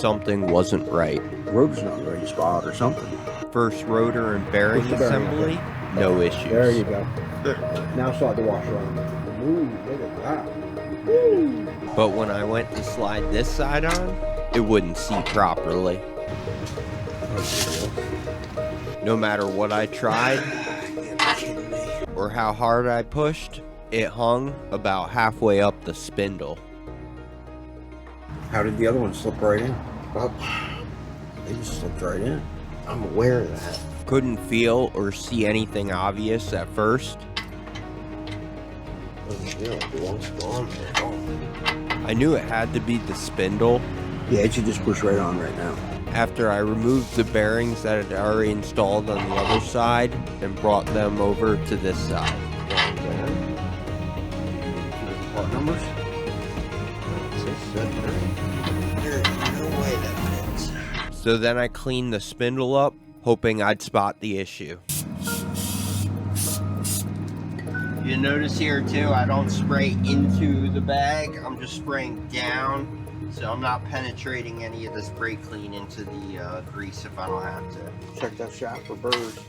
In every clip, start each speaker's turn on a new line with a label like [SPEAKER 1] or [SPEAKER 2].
[SPEAKER 1] something wasn't right.
[SPEAKER 2] Rotor's not in the right spot or something.
[SPEAKER 1] First rotor and bearing assembly, no issues.
[SPEAKER 2] There you go. Now slide the washer on. Ooh, look at that. Woo.
[SPEAKER 1] But when I went to slide this side on, it wouldn't seat properly. No matter what I tried or how hard I pushed, it hung about halfway up the spindle.
[SPEAKER 2] How did the other one slip right in? Well, they just slipped right in. I'm aware of that.
[SPEAKER 1] Couldn't feel or see anything obvious at first. I knew it had to be the spindle.
[SPEAKER 2] Yeah, it should just push right on right now.
[SPEAKER 1] After I removed the bearings that had already installed on the other side and brought them over to this side.
[SPEAKER 2] Part numbers? There's no way that fits.
[SPEAKER 1] So then I cleaned the spindle up, hoping I'd spot the issue. You notice here too, I don't spray into the bag, I'm just spraying down. So I'm not penetrating any of this brake clean into the grease if I don't have to.
[SPEAKER 2] Check that shaft for burrs.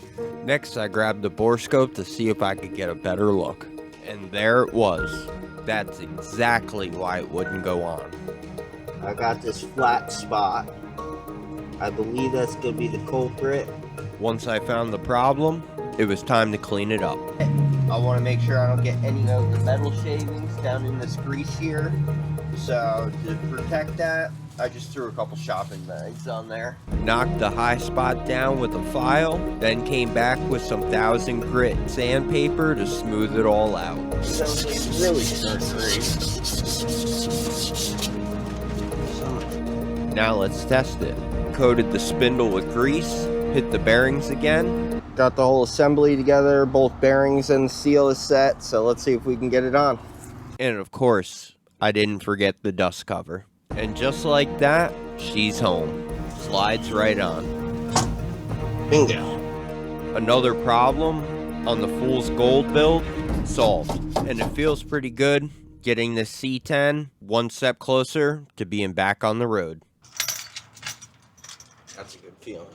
[SPEAKER 1] Next, I grabbed the bore scope to see if I could get a better look. And there it was. That's exactly why it wouldn't go on.
[SPEAKER 3] I got this flat spot. I believe that's going to be the culprit.
[SPEAKER 1] Once I found the problem, it was time to clean it up.
[SPEAKER 3] I want to make sure I don't get any of the metal shavings down in this grease here. So to protect that, I just threw a couple shopping bags on there.
[SPEAKER 1] Knocked the high spot down with a file, then came back with some 1000 grit sandpaper to smooth it all out.
[SPEAKER 3] So it's really starting to raise.
[SPEAKER 1] Now let's test it. Coated the spindle with grease, hit the bearings again.
[SPEAKER 3] Got the whole assembly together, both bearings and the seal is set, so let's see if we can get it on.
[SPEAKER 1] And of course, I didn't forget the dust cover. And just like that, she's home. Slides right on.
[SPEAKER 3] Bingo.
[SPEAKER 1] Another problem on the Fool's Gold build, solved. And it feels pretty good getting this C10 one step closer to being back on the road.
[SPEAKER 3] That's a good feeling.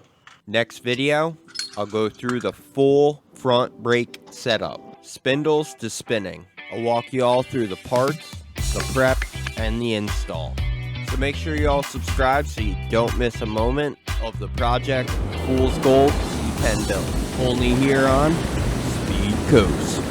[SPEAKER 1] Next video, I'll go through the full front brake setup. Spindles to spinning. I'll walk you all through the parts, the prep, and the install. So make sure you all subscribe so you don't miss a moment of the Project Fool's Gold C10 build. Only here on SpeedCoast.